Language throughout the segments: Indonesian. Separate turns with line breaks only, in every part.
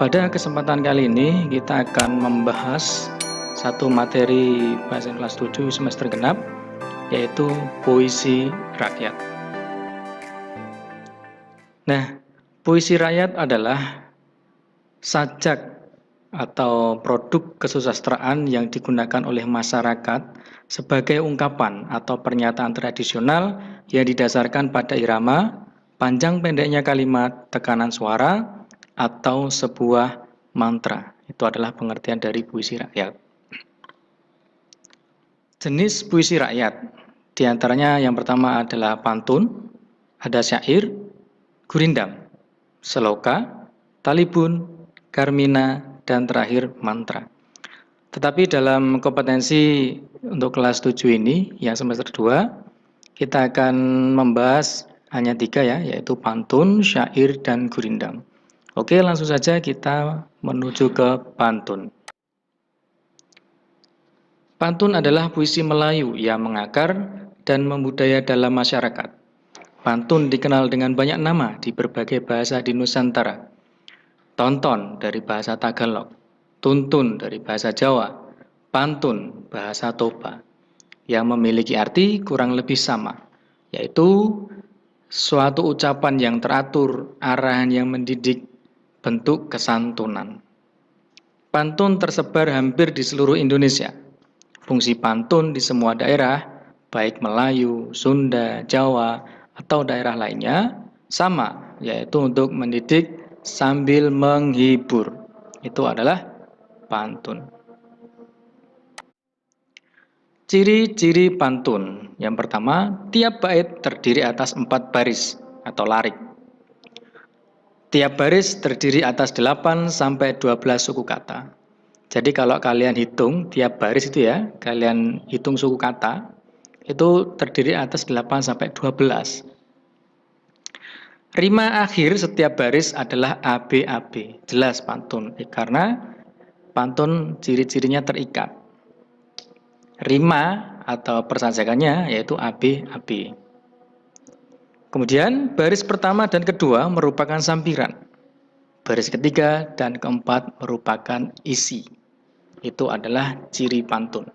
Pada kesempatan kali ini kita akan membahas satu materi bahasa kelas 7 semester genap, yaitu puisi rakyat. Nah, puisi rakyat adalah sajak atau produk kesusastraan yang digunakan oleh masyarakat sebagai ungkapan atau pernyataan tradisional yang didasarkan pada irama, panjang pendeknya kalimat, tekanan suara, atau sebuah mantra. Itu adalah pengertian dari puisi rakyat. Jenis puisi rakyat, diantaranya yang pertama adalah pantun, ada syair, gurindam, seloka, talibun, karmina, dan terakhir mantra. Tetapi dalam kompetensi untuk kelas 7 ini, yang semester 2, kita akan membahas hanya 3 ya, yaitu pantun, syair, dan gurindam. Oke, langsung saja kita menuju ke pantun. Pantun adalah puisi Melayu yang mengakar dan membudaya dalam masyarakat. Pantun dikenal dengan banyak nama di berbagai bahasa di Nusantara. Tonton dari bahasa Tagalog, tuntun dari bahasa Jawa, pantun bahasa Toba, yang memiliki arti kurang lebih sama, yaitu suatu ucapan yang teratur, arahan yang mendidik, bentuk kesantunan. Pantun tersebar hampir di seluruh Indonesia. Fungsi pantun di semua daerah, baik Melayu, Sunda, Jawa, atau daerah lainnya, sama, yaitu untuk mendidik sambil menghibur. Itu adalah pantun. Ciri-ciri pantun. Yang pertama, tiap bait terdiri atas 4 baris atau larik. Tiap baris terdiri atas 8 sampai 12 suku kata. Jadi kalau kalian hitung tiap baris itu ya, kalian hitung suku kata, itu terdiri atas 8 sampai 12. Rima akhir setiap baris adalah AB-AB. Jelas pantun, karena pantun ciri-cirinya terikat. Rima atau persajakannya yaitu AB-AB. Kemudian baris pertama dan kedua merupakan sampiran. Baris ketiga dan keempat merupakan isi. Itu adalah ciri pantun.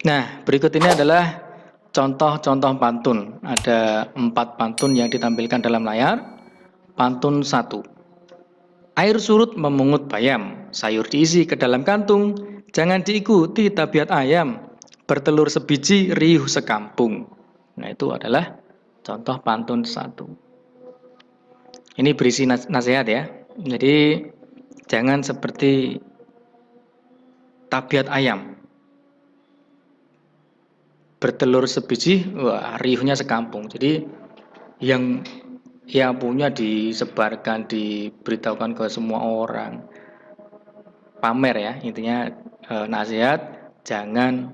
Nah, berikut ini adalah contoh-contoh pantun. Ada 4 pantun yang ditampilkan dalam layar. Pantun 1. Air surut memungut bayam, sayur diisi ke dalam kantung, jangan diikuti tabiat ayam, bertelur sebiji riuh sekampung. Nah, itu adalah contoh pantun 1. Ini berisi nasihat ya. Jadi jangan seperti tabiat ayam. Bertelur sebiji, wah riuhnya sekampung. Jadi yang punya disebarkan, diberitahukan ke semua orang. Pamer ya, intinya nasihat jangan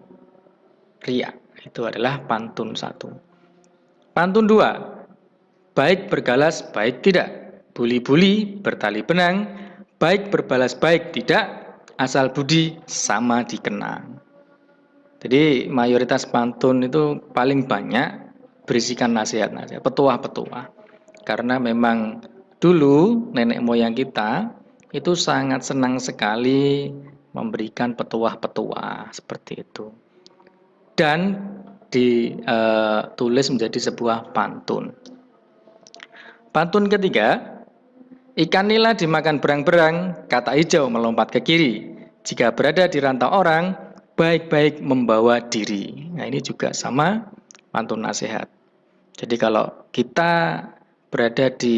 riak. Itu adalah pantun 1. Pantun 2. Baik bergalas, baik tidak. Buli-buli, bertali benang, baik berbalas, baik tidak, asal budi sama dikenang. Jadi mayoritas pantun itu paling banyak berisikan nasihat-nasihat, petuah-petuah. Karena memang dulu nenek moyang kita itu sangat senang sekali memberikan petuah-petuah seperti itu. Dan ditulis menjadi sebuah pantun. Pantun ketiga, ikan nila dimakan berang-berang, kata hijau melompat ke kiri. Jika berada di rantau orang, baik-baik membawa diri. Nah, ini juga sama pantun nasihat. Jadi kalau kita berada di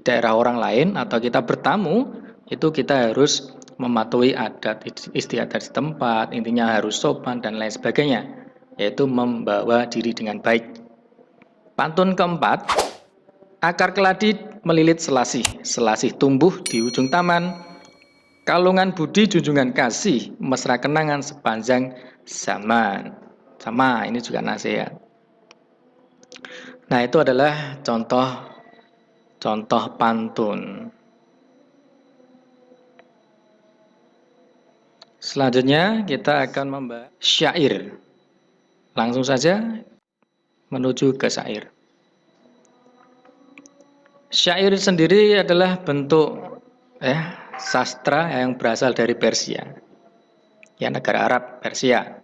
daerah orang lain atau kita bertamu, itu kita harus mematuhi adat istiadat setempat, intinya harus sopan dan lain sebagainya, yaitu membawa diri dengan baik. Pantun keempat, akar keladi melilit selasih, selasih tumbuh di ujung taman, kalungan budi junjungan kasih, mesra kenangan sepanjang zaman. Sama, ini juga nasihat. Nah, itu adalah contoh pantun. Selanjutnya kita akan membahas syair. Langsung saja menuju ke syair. Syair sendiri adalah bentuk sastra yang berasal dari Persia. Ya, negara Arab, Persia.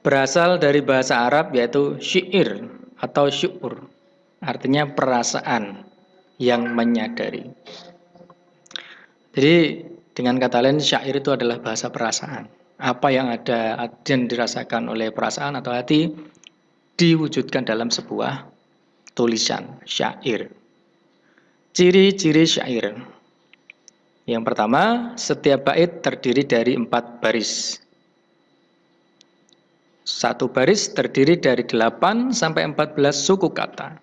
Berasal dari bahasa Arab yaitu syair atau syu'ur. Artinya perasaan yang menyadari. Jadi dengan kata lain syair itu adalah bahasa perasaan. Apa yang ada dan dirasakan oleh perasaan atau hati diwujudkan dalam sebuah tulisan syair. Ciri-ciri syair. Yang pertama, setiap bait terdiri dari 4 baris. Satu baris terdiri dari 8 sampai 14 suku kata.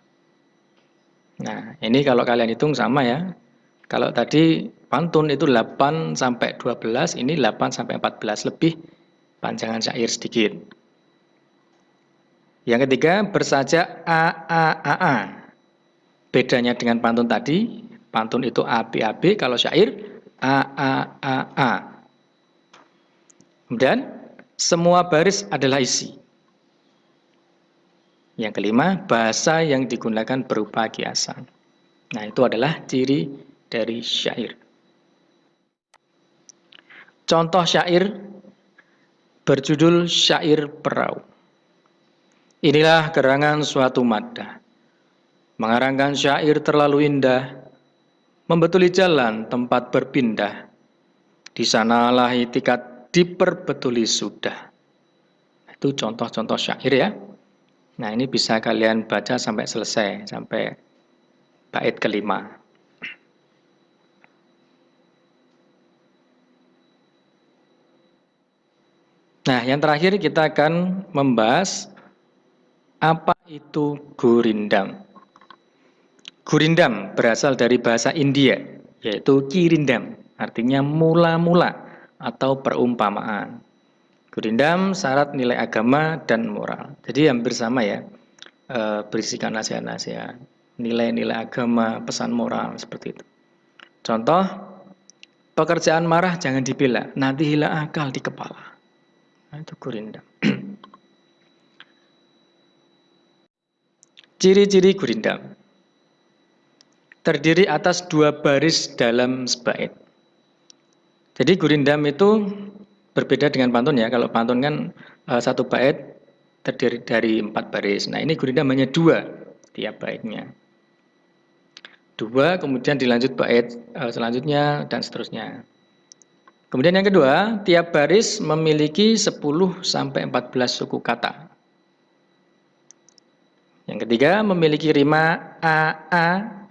Nah, ini kalau kalian hitung sama ya. Kalau tadi pantun itu 8 sampai 12, ini 8 sampai 14, lebih panjangan syair sedikit. Yang ketiga, bersajak a. Bedanya dengan pantun tadi, pantun itu AB, kalau syair a. Kemudian, semua baris adalah isi. Yang kelima, bahasa yang digunakan berupa kiasan. Nah, itu adalah ciri dari syair. Contoh syair berjudul Syair Perahu. Inilah gerangan suatu maddah. Mengarangkan syair terlalu indah, membetuli jalan tempat berpindah. Di sanalah itikat diperbetuli sudah. Itu contoh-contoh syair ya. Nah, ini bisa kalian baca sampai selesai, sampai bait kelima. Nah, yang terakhir kita akan membahas apa itu gurindam. Gurindam berasal dari bahasa India, yaitu kirindam, artinya mula-mula atau perumpamaan. Gurindam syarat nilai agama dan moral. Jadi hampir sama ya, berisikan nasihat-nasihat, nilai-nilai agama, pesan moral, seperti itu. Contoh, pekerjaan marah jangan dibela, nanti hilang akal di kepala. Nah, itu gurindam. Ciri-ciri gurindam. Terdiri atas 2 baris dalam sebait. Jadi gurindam itu berbeda dengan pantun ya. Kalau pantun kan 1 bait terdiri dari 4 baris. Nah, ini gurindam hanya 2 tiap baitnya. 2, kemudian dilanjut bait selanjutnya dan seterusnya. Kemudian yang kedua, tiap baris memiliki 10 sampai 14 suku kata. Yang ketiga, memiliki rima a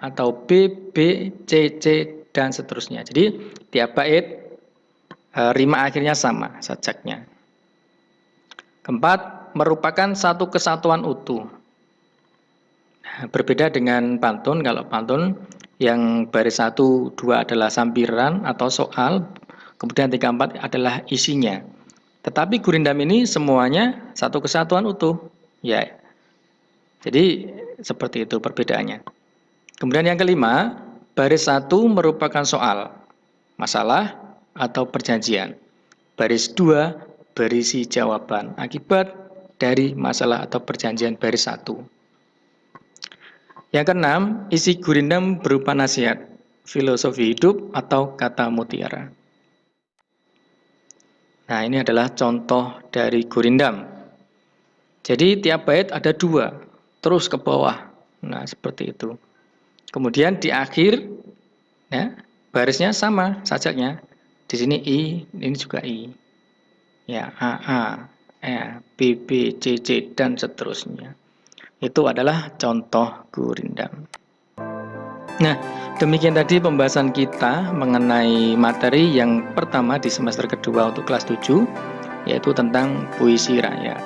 atau b, c, dan seterusnya. Jadi tiap bait rima akhirnya sama sajaknya. Keempat, merupakan satu kesatuan utuh. Nah, berbeda dengan pantun. Kalau pantun yang baris 1, 2 adalah sampiran atau soal, kemudian 3, 4 adalah isinya. Tetapi gurindam ini semuanya satu kesatuan utuh. Ya. Jadi seperti itu perbedaannya. Kemudian yang kelima, baris 1 merupakan soal, masalah atau perjanjian. Baris 2 berisi jawaban akibat dari masalah atau perjanjian baris 1. Yang keenam, isi gurindam berupa nasihat, filosofi hidup atau kata mutiara. Nah, ini adalah contoh dari gurindam. Jadi tiap bait ada 2, terus ke bawah. Nah, seperti itu. Kemudian di akhir ya, barisnya sama sajaknya. Di sini I, ini juga I. Ya, A, B, C, dan seterusnya. Itu adalah contoh gurindam. Nah, demikian tadi pembahasan kita mengenai materi yang pertama di semester kedua untuk kelas 7, yaitu tentang puisi rakyat.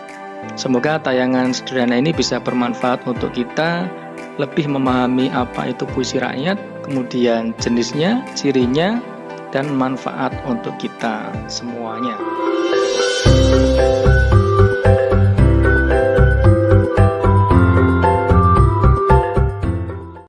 Semoga tayangan sederhana ini bisa bermanfaat untuk kita lebih memahami apa itu puisi rakyat, kemudian jenisnya, cirinya, dan manfaat untuk kita semuanya.